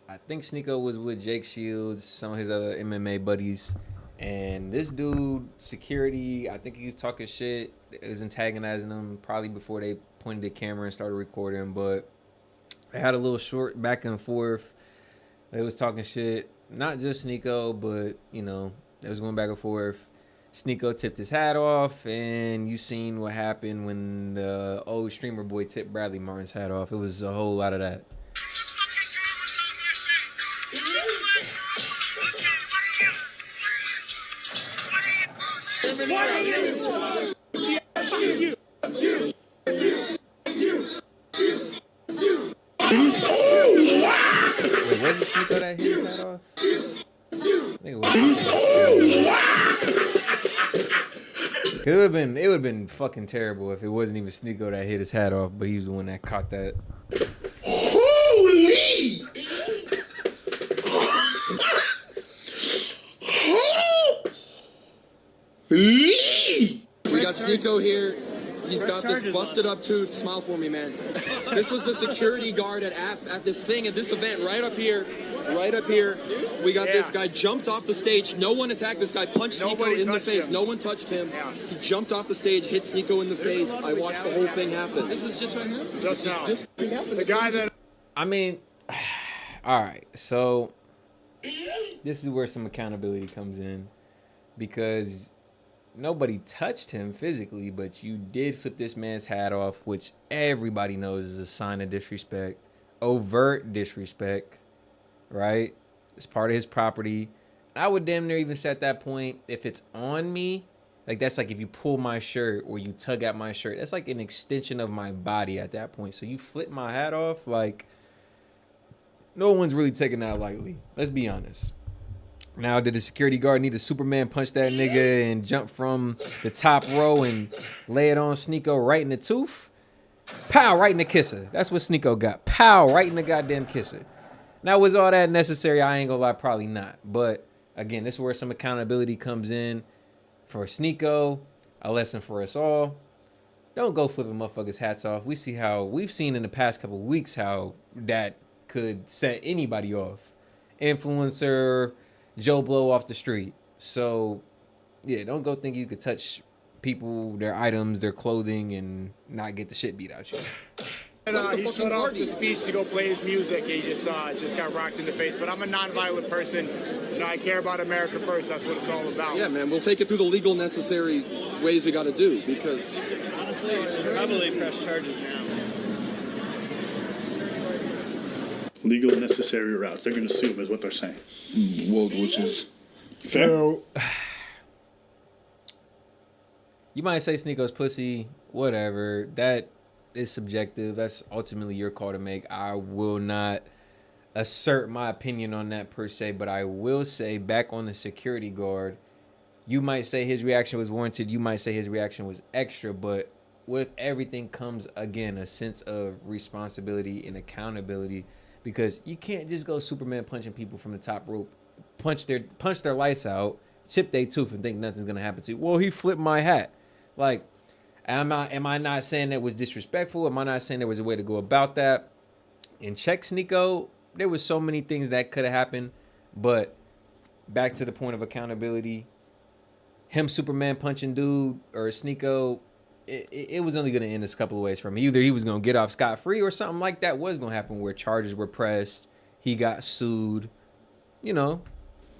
I think Sneako was with Jake Shields, some of his other MMA buddies, and this dude, security, I think he was talking shit. It was antagonizing them probably before they pointed the camera and started recording, but they had a little short back and forth. They was talking shit, not just Sneako, but, you know, they was going back and forth. Sneako tipped his hat off, and you seen what happened when the old streamer boy tipped Bradley Martin's hat off. It was a whole lot of that. Wait, wasn't Sneako that hit his hat off? I think it was. It would have been fucking terrible if it wasn't even Sneako that hit his hat off, but he was the one that caught that. Holy! Holy! We got Sneako here. He's got this busted up tooth. Smile for me, man. This was the security guard at this thing, at this event, right up here. Right up here. We got this guy jumped off the stage. No one attacked this guy. Punched Sneako in the face. No one touched him. He jumped off the stage, hit Sneako in the face. I watched the whole thing happen. This was just right now? Just now. The guy that... I mean, all right. So this is where some accountability comes in, because nobody touched him physically, but you did flip this man's hat off, which everybody knows is a sign of disrespect, overt disrespect, right? It's part of his property. I would damn near even say at that point, if it's on me, like that's like if you pull my shirt or you tug at my shirt, that's like an extension of my body at that point. So you flip my hat off, like no one's really taking that lightly. Let's be honest. Now, did the security guard need to Superman punch that nigga and jump from the top row and lay it on Sneako right in the tooth? Pow, right in the kisser. That's what Sneako got. Pow, right in the goddamn kisser. Now, was all that necessary? I ain't gonna lie, probably not. But again, this is where some accountability comes in for Sneako. A lesson for us all. Don't go flipping motherfuckers' hats off. We've seen in the past couple of weeks how that could set anybody off. Influencer, Joe Blow off the street. So, yeah, don't go think you could touch people, their items, their clothing, and not get the shit beat out you. And, he shut off the speech to go play his music. He just got rocked in the face. But I'm a non-violent person. You know, I care about America first. That's what it's all about. Yeah, man. We'll take it through the legal necessary ways we got to do, because honestly, you should probably press charges now. Legal necessary routes. They're going to sue him, is what they're saying. Well, which is fair. Well, you might say Sneako's pussy, whatever. That is subjective. That's ultimately your call to make. I will not assert my opinion on that per se, but I will say back on the security guard, you might say his reaction was warranted. You might say his reaction was extra, but with everything comes, again, a sense of responsibility and accountability, because you can't just go Superman punching people from the top rope, punch their lights out, chip their tooth, and think nothing's gonna happen to you. Well, he flipped my hat. Like, am I not saying that was disrespectful? Am I not saying there was a way to go about that? And check Sneako, there was so many things that could have happened, but back to the point of accountability, him Superman punching dude or Sneako, it was only going to end a couple of ways from him. Either he was going to get off scot-free or something like that was going to happen where charges were pressed, he got sued, you know.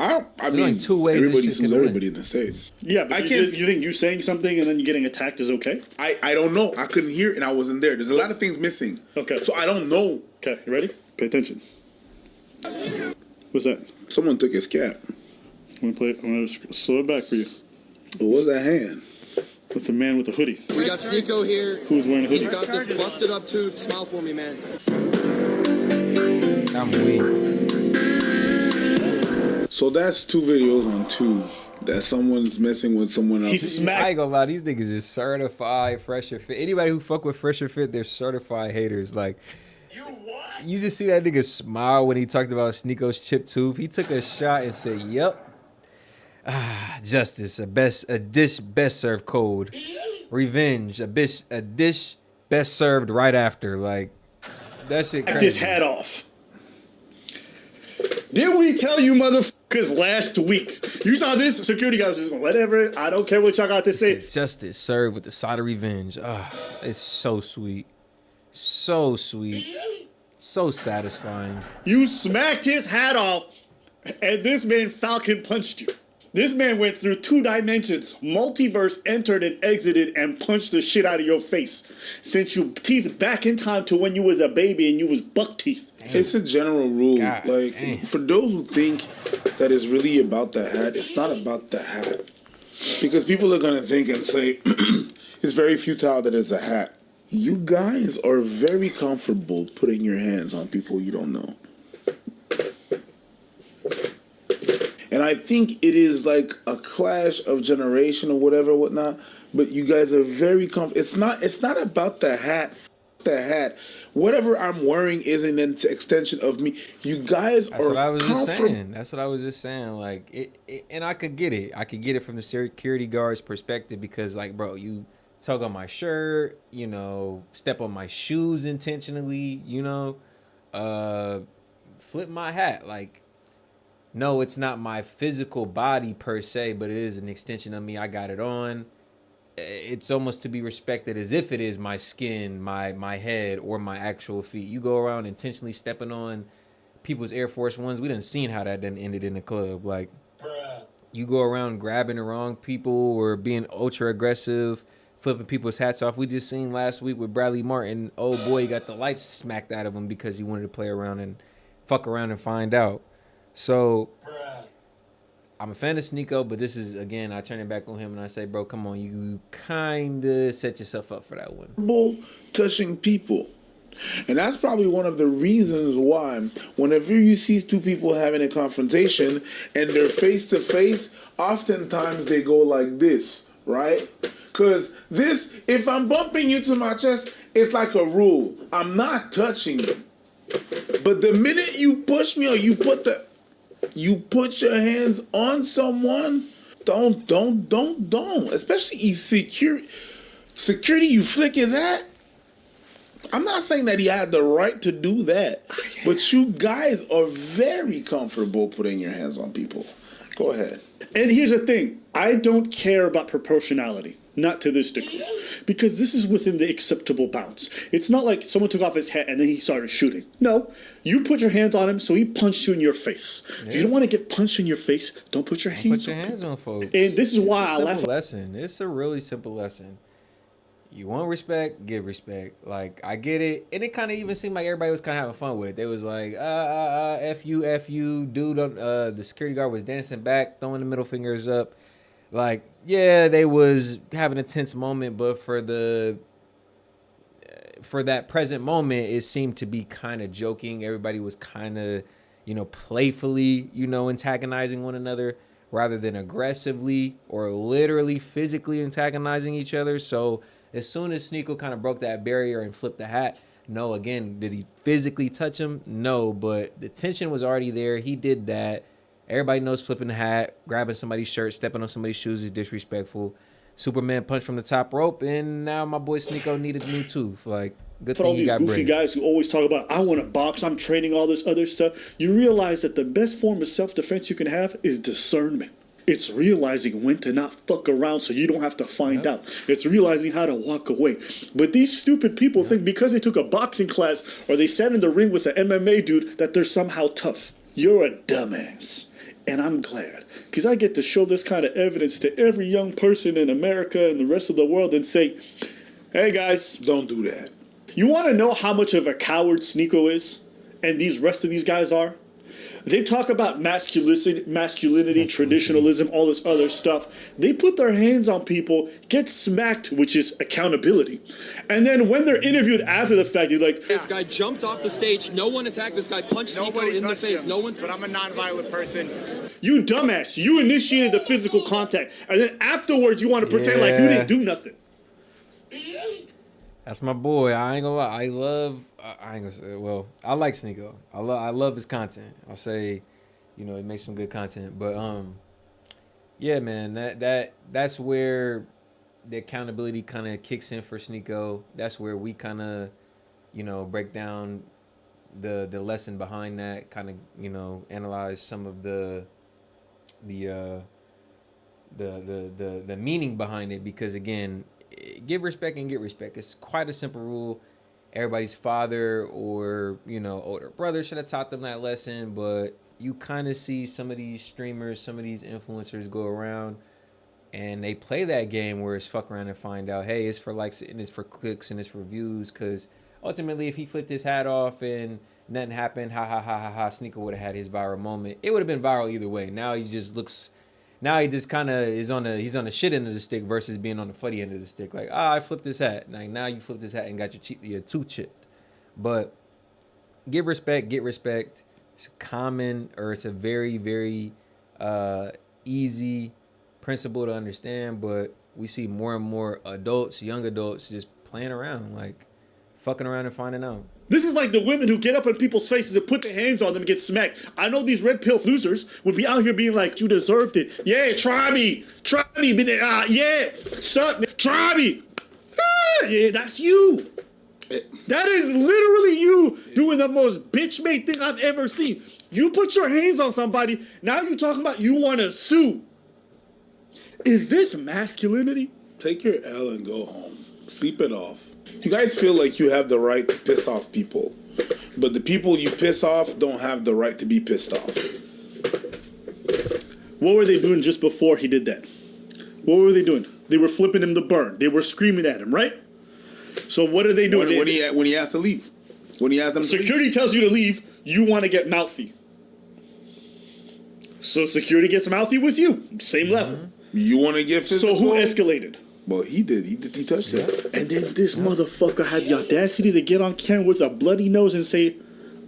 I mean, two ways everybody sues everybody in the States. Yeah, but you think you saying something and then you getting attacked is okay? I don't know. I couldn't hear it and I wasn't there. There's a lot of things missing. Okay. So I don't know. Okay, you ready? Pay attention. What's that? Someone took his cap. I'm gonna slow it back for you. What was that hand? That's a man with a hoodie. We got Sneako here. Who's wearing a hoodie? He's got this busted up tooth. Smile for me, man. I'm weak. So that's 2 videos on 2 that someone's messing with someone else. He smacked. I ain't gonna lie, these niggas is certified Fresh&Fit. Anybody who fuck with Fresh&Fit, they're certified haters. Like, you just see that nigga smile when he talked about Sneako'S chipped tooth. He took a shot and said, "Yep, justice, a dish best served cold. Revenge, a dish best served right after." Like, that shit crazy. Take this hat off. Did we tell you motherfuckers last week? You saw this? Security guy was just going, whatever, I don't care what y'all got to say. Justice served with the side of revenge. It's so sweet. So sweet. So satisfying. You smacked his hat off, and this man Falcon punched you. This man went through 2 dimensions, multiverse, entered and exited, and punched the shit out of your face. Sent your teeth back in time to when you was a baby and you was buck teeth. It's a general rule. God, like, damn. for those who think that it's really about the hat, it's not about the hat. Because people are going to think and say, it's very futile that it's a hat. You guys are very comfortable putting your hands on people you don't know. And I think it is like a clash of generation or whatever, whatnot. But you guys are very comfortable. It's not about the hat. The hat. Whatever I'm wearing is an extension of me. You guys That's are what I was just comfortable. saying. That's what I was just saying. Like, it, and I could get it. I could get it from the security guard's perspective because, like, bro, you tug on my shirt, you know, step on my shoes intentionally, you know, flip my hat. Like, no, it's not my physical body per se, but it is an extension of me. I got it on. It's almost to be respected as if it is my skin, my head, or my actual feet. You go around intentionally stepping on people's Air Force Ones. We done seen how that done ended in the club. Like, you go around grabbing the wrong people or being ultra aggressive, flipping people's hats off. We just seen last week with Bradley Martin. Oh boy, he got the lights smacked out of him because he wanted to play around and fuck around and find out. So I'm a fan of Sneako, but this is, again, I turn it back on him and I say, bro, come on, you kind of set yourself up for that one. Touching people. And that's probably one of the reasons why whenever you see 2 people having a confrontation and they're face to face, oftentimes they go like this, right? Because this, if I'm bumping you to my chest, it's like a rule. I'm not touching you. But the minute you push me or you put your hands on someone, don't. Especially security, you flick his hat. I'm not saying that he had the right to do that, but you guys are very comfortable putting your hands on people. Go ahead. And here's the thing. I don't care about proportionality. Not to this degree. Because this is within the acceptable bounds. It's not like someone took off his hat and then he started shooting. No. You put your hands on him, so he punched you in your face. Yeah. You don't want to get punched in your face. Don't put your hands on people. Put your hands on folks. And this is why I laugh. Lesson. It's a really simple lesson. You want respect, give respect. Like, I get it. And it kind of even seemed like everybody was kind of having fun with it. They was like, F you. Dude, the security guard was dancing back, throwing the middle fingers up. Like, yeah, they was having a tense moment, but for that present moment, it seemed to be kind of joking. Everybody was kind of, playfully, antagonizing one another rather than aggressively or literally physically antagonizing each other. So as soon as Sneako kind of broke that barrier and flipped the hat, no, again, did he physically touch him? No, but the tension was already there. He did that. Everybody knows flipping the hat, grabbing somebody's shirt, stepping on somebody's shoes is disrespectful. Superman punched from the top rope, and now my boy Sneako needed a new tooth. Like, good thing he got all these goofy guys who always talk about, I want to box, I'm training, all this other stuff. You realize that the best form of self-defense you can have is discernment. It's realizing when to not fuck around so you don't have to find out. It's realizing how to walk away. But these stupid people think because they took a boxing class or they sat in the ring with an MMA dude that they're somehow tough. You're a dumbass. And I'm glad, because I get to show this kind of evidence to every young person in America and the rest of the world and say, hey guys, don't do that. You want to know how much of a coward Sneako is and these rest of these guys are? They talk about masculinity, traditionalism, all this other stuff. They put their hands on people, get smacked, which is accountability. And then when they're interviewed after the fact, they're like, This guy jumped off the stage. No one attacked this guy. Punched Sneako in the face. No one. But I'm a non-violent person. you dumbass, you initiated the physical contact. And then afterwards, you want to pretend like you didn't do nothing. That's my boy. I ain't gonna lie. I ain't gonna say. Well, I like Sneako. I love his content. I'll say, he makes some good content. But yeah, man. That's where the accountability kind of kicks in for Sneako. That's where we kind of, break down the lesson behind that. Kind of, analyze some of the meaning behind it, because again, give respect and get respect. It's quite a simple rule. Everybody's father or older brother should have taught them that lesson, but you kind of see some of these streamers, some of these influencers go around and they play that game where it's fuck around and find out, hey, it's for likes and it's for clicks and it's for views, because ultimately if he flipped his hat off and nothing happened, Sneako would have had his viral moment. It would have been viral either way. Now he just kind of is on the shit end of the stick versus being on the funny end of the stick. Like, I flipped this hat. Like, now you flipped this hat and got your tooth chipped. But give respect, get respect. It's common, or it's a very, very easy principle to understand. But we see more and more adults, young adults, just playing around, like fucking around and finding out. This is like the women who get up in people's faces and put their hands on them and get smacked. I know these red pill losers would be out here being like, you deserved it. Yeah, try me. Yeah, suck me. Try me. Yeah, that's you. That is literally you doing the most bitch-made thing I've ever seen. You put your hands on somebody, now you talking about you want to sue. Is this masculinity? Take your L and go home. Sleep it off. You guys feel like you have the right to piss off people, but the people you piss off don't have the right to be pissed off. What were they doing just before he did that? What were they doing? They were flipping him the bird. They were screaming at him, right? So what are they doing? When he asked to leave. When he asked them to security leave. tells you to leave, you want to get mouthy. So security gets mouthy with you. Same level. You want to get physical? So who escalated? Well, he did. He touched it. And then this motherfucker had the audacity to get on camera with a bloody nose and say,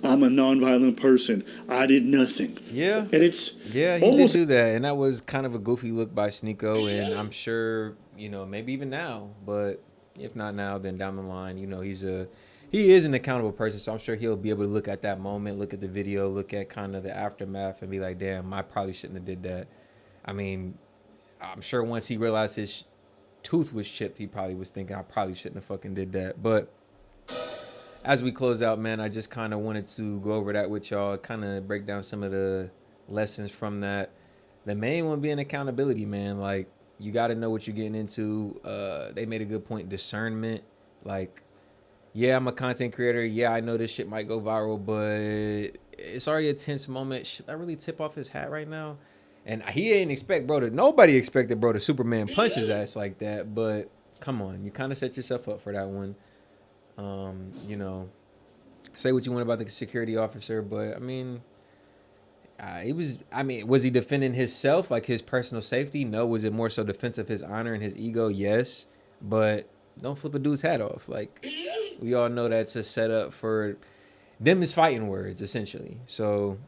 I'm a nonviolent person. I did nothing. Yeah. And it's he almost did do that. And that was kind of a goofy look by Sneako. And I'm sure, maybe even now, but if not now, then down the line, he is an accountable person. So I'm sure he'll be able to look at that moment, look at the video, look at kind of the aftermath and be like, damn, I probably shouldn't have did that. I mean, I'm sure once he realized his tooth was chipped, he probably was thinking, I probably shouldn't have fucking did that. But as we close out, man, I just kind of wanted to go over that with y'all, kind of break down some of the lessons from that. The main one being accountability, man. Like, you got to know what you're getting into. They made a good point, discernment. Like, yeah, I'm a content creator. Yeah, I know this shit might go viral, but it's already a tense moment. Should I really tip off his hat right now? And he didn't expect nobody expected bro to Superman punch his ass like that. But come on, you kind of set yourself up for that one. Say what you want about the security officer, but I mean, was he defending himself, like his personal safety? No. Was it more so defense of his honor and his ego? Yes. But don't flip a dude's hat off. Like, we all know that's a setup for them is fighting words, essentially. So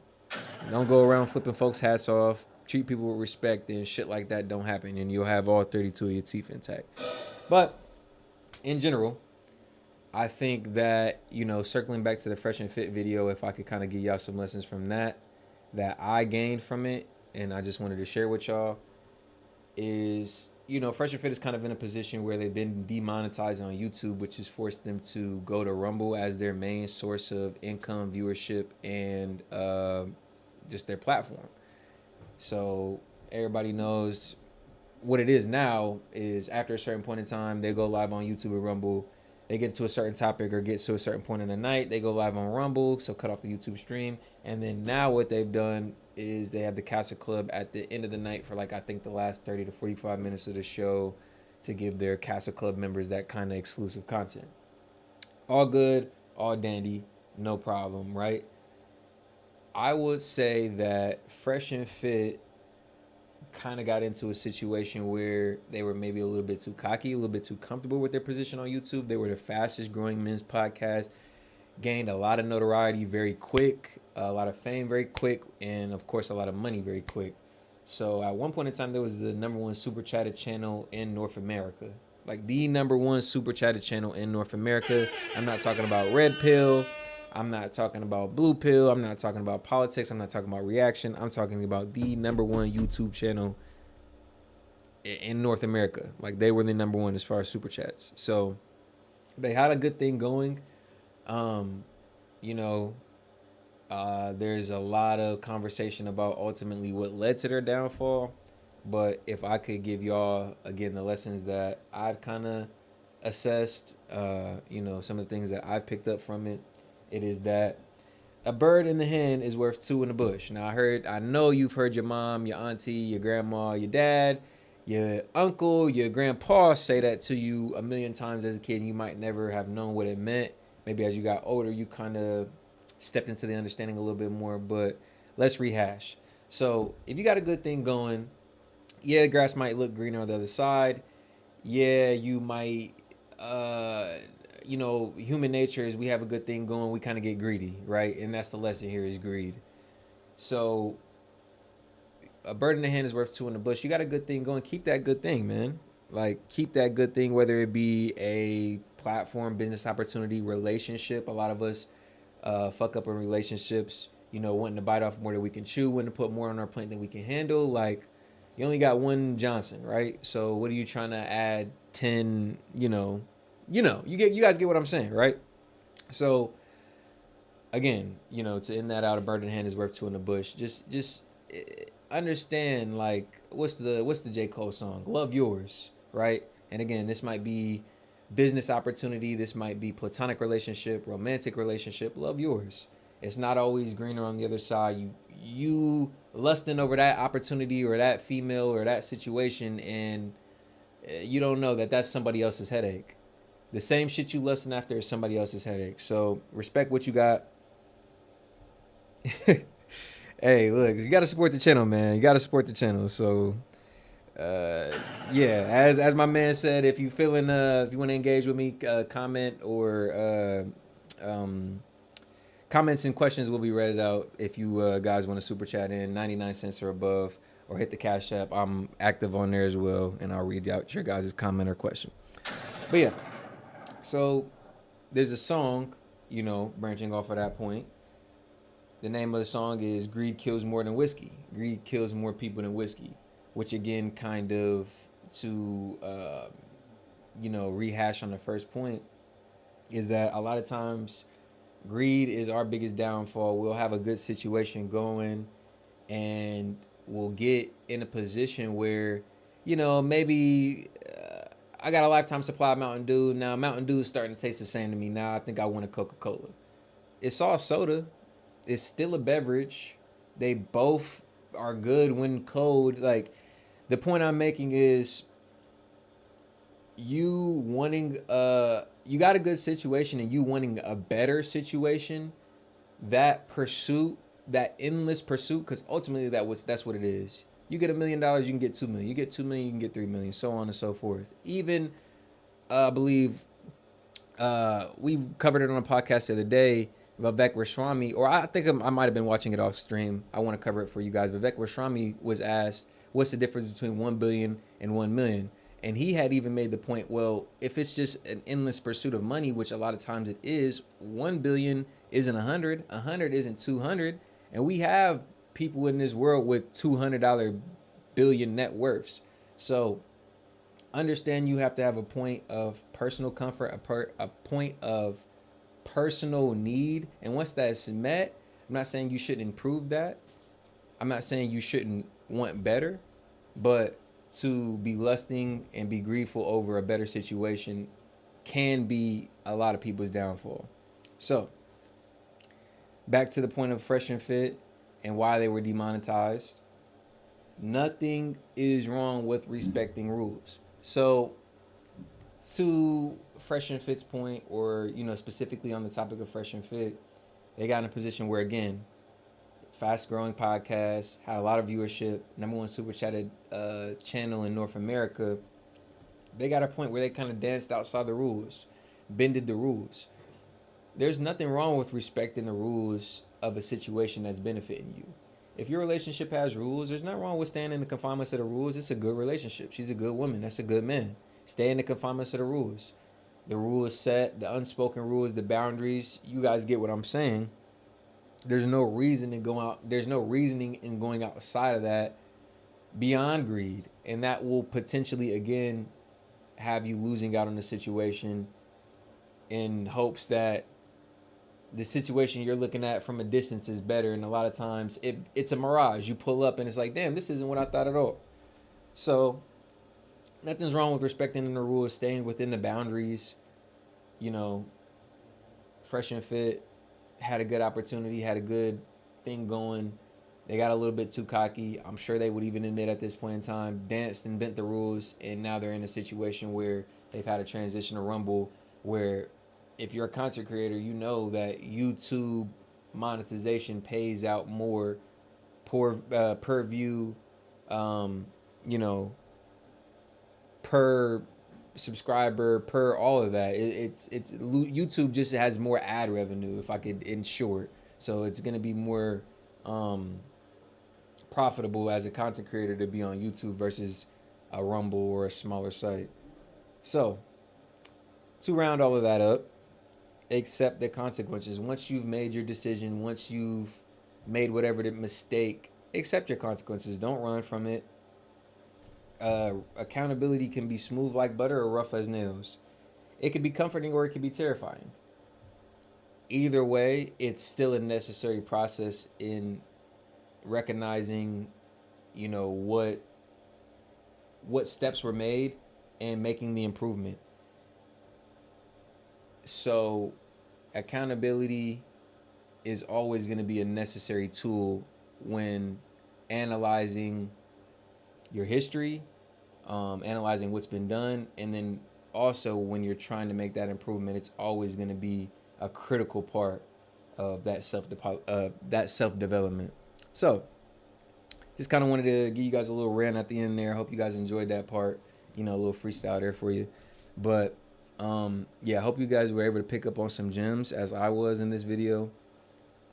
don't go around flipping folks' hats off. Treat people with respect, and shit like that don't happen, and you'll have all 32 of your teeth intact. But in general, I think that, circling back to the Fresh and Fit video, if I could kind of give y'all some lessons from that I gained from it, and I just wanted to share with y'all, is, Fresh and Fit is kind of in a position where they've been demonetized on YouTube, which has forced them to go to Rumble as their main source of income, viewership, and just their platform. So everybody knows what it is now is after a certain point in time, they go live on YouTube or Rumble. They get to a certain topic or get to a certain point in the night, they go live on Rumble, so cut off the YouTube stream. And then now what they've done is they have the Casa Club at the end of the night for, like, I think the last 30 to 45 minutes of the show to give their Casa Club members that kind of exclusive content. All good, all dandy, no problem, right? I would say that Fresh and Fit kind of got into a situation where they were maybe a little bit too cocky, a little bit too comfortable with their position on YouTube. They were the fastest growing men's podcast, gained a lot of notoriety very quick, a lot of fame very quick, and of course a lot of money very quick. So at one point in time, there was the number one super chatted channel in North America. Like the number one super chatted channel in North America. I'm not talking about Red Pill. I'm not talking about Blue Pill. I'm not talking about politics. I'm not talking about reaction. I'm talking about the number one YouTube channel in North America. Like they were the number one as far as super chats. So they had a good thing going. You know, there's a lot of conversation about ultimately what led to their downfall. But if I could give y'all, again, the lessons that I've kind of assessed, you know, some of the things that I've picked up from it, it is that a bird in the hand is worth two in the bush. Now, I know you've heard your mom, your auntie, your grandma, your dad, your uncle, your grandpa say that to you a million times as a kid. And you might never have known what it meant. Maybe as you got older, you kind of stepped into the understanding a little bit more. But let's rehash. So if you got a good thing going, yeah, the grass might look greener on the other side. Yeah, you might, you know, human nature is we have a good thing going, we kind of get greedy, right? And that's the lesson here is greed. So a bird in the hand is worth two in the bush. You got a good thing going, keep that good thing, man. Like keep that good thing, whether it be a platform, business opportunity, relationship. A lot of us fuck up in relationships, you know, wanting to bite off more than we can chew, wanting to put more on our plate than we can handle. Like you only got one Johnson, right? So what are you trying to add 10, you guys get what I'm saying, right? So again, you know, to end that out, a bird in hand is worth two in the bush. Just understand, like, what's the J. Cole song? Love Yours, right? And again, this might be business opportunity, this might be platonic relationship, romantic relationship. Love yours. It's not always greener on the other side. You lusting over that opportunity or that female or that situation, and you don't know that that's somebody else's headache. The same shit you lusting after is somebody else's headache. So respect what you got. Hey, look, you got to support the channel, man. You got to support the channel. So, yeah, as my man said, if you feeling, if you want to engage with me, comment or comments and questions will be read out. If you guys want to super chat in 99 cents or above, or hit the Cash App, I'm active on there as well, and I'll read out your guys' comment or question. But yeah. So there's a song, you know, branching off of that point. The name of the song is Greed Kills More Than Whiskey. Greed kills more people than whiskey, which again, kind of to, you know, rehash on the first point is that a lot of times greed is our biggest downfall. We'll have a good situation going and we'll get in a position where, you know, maybe I got a lifetime supply of Mountain Dew. Now Mountain Dew is starting to taste the same to me. Now I think I want a Coca-Cola. It's all soda. It's still a beverage. They both are good when cold. Like the point I'm making is you wanting you got a good situation and you wanting a better situation, that pursuit, that endless pursuit, because ultimately that's what it is. You get $1 million, you can get 2 million. You get 2 million, you can get 3 million, so on and so forth. Even, I believe, we covered it on a podcast the other day. Vivek Ramaswamy, or I think I might have been watching it off stream. I want to cover it for you guys. Vivek Ramaswamy was asked, "What's the difference between 1 billion and 1 million?" And he had even made the point, well, if it's just an endless pursuit of money, which a lot of times it is, 1 billion isn't 100, 100 isn't 200, and we have people in this world with $200 billion net worths. So understand you have to have a point of personal comfort, a point of personal need. And once that's met, I'm not saying you shouldn't improve that. I'm not saying you shouldn't want better, but to be lusting and be grieveful over a better situation can be a lot of people's downfall. So back to the point of Fresh and Fit and why they were demonetized. Nothing is wrong with respecting rules. So to Fresh and Fit's point, or, you know, specifically on the topic of Fresh and Fit, they got in a position where, again, fast growing podcast, had a lot of viewership, #1 super chatted channel in North America. They got a point where they kind of danced outside the rules, bended the rules. There's nothing wrong with respecting the rules of a situation that's benefiting you. If your relationship has rules, there's nothing wrong with staying in the confinements of the rules. It's a good relationship. She's a good woman. That's a good man. Stay in the confinements of the rules. The rules set, the unspoken rules, the boundaries. You guys get what I'm saying. There's no reason to go out. There's no reasoning in going outside of that beyond greed. And that will potentially, again, have you losing out on the situation in hopes that the situation you're looking at from a distance is better. And a lot of times it's a mirage. You pull up and it's like, damn, this isn't what I thought at all. So nothing's wrong with respecting the rules, staying within the boundaries. You know, Fresh and Fit had a good opportunity, had a good thing going. They got a little bit too cocky. I'm sure they would even admit at this point in time, danced and bent the rules, and now they're in a situation where they've had a transition to Rumble, where if you're a content creator, you know that YouTube monetization pays out more per view, you know, per subscriber, per all of that. It's YouTube just has more ad revenue, if I could in short. So it's gonna be more profitable as a content creator to be on YouTube versus a Rumble or a smaller site. So to round all of that up, accept the consequences. Once you've made your decision, once you've made whatever the mistake, accept your consequences. Don't run from it. Accountability can be smooth like butter or rough as nails. It could be comforting or it could be terrifying. Either way, it's still a necessary process in recognizing, you know, what steps were made and making the improvement. So accountability is always going to be a necessary tool when analyzing your history, analyzing what's been done, and then also when you're trying to make that improvement, it's always going to be a critical part of that self-development. So just kind of wanted to give you guys a little rant at the end there. Hope you guys enjoyed that part, you know, a little freestyle there for you. But yeah, I hope you guys were able to pick up on some gems as I was in this video.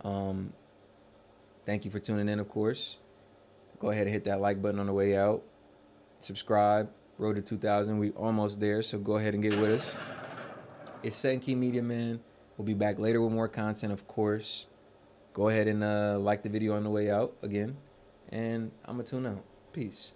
Thank you for tuning in, of course. Go ahead and hit that like button on the way out. Subscribe. Road to 2,000. We almost there, so go ahead and get with us. It's S.E.T Media Man. We'll be back later with more content, of course. Go ahead and like the video on the way out again. And I'm going to tune out. Peace.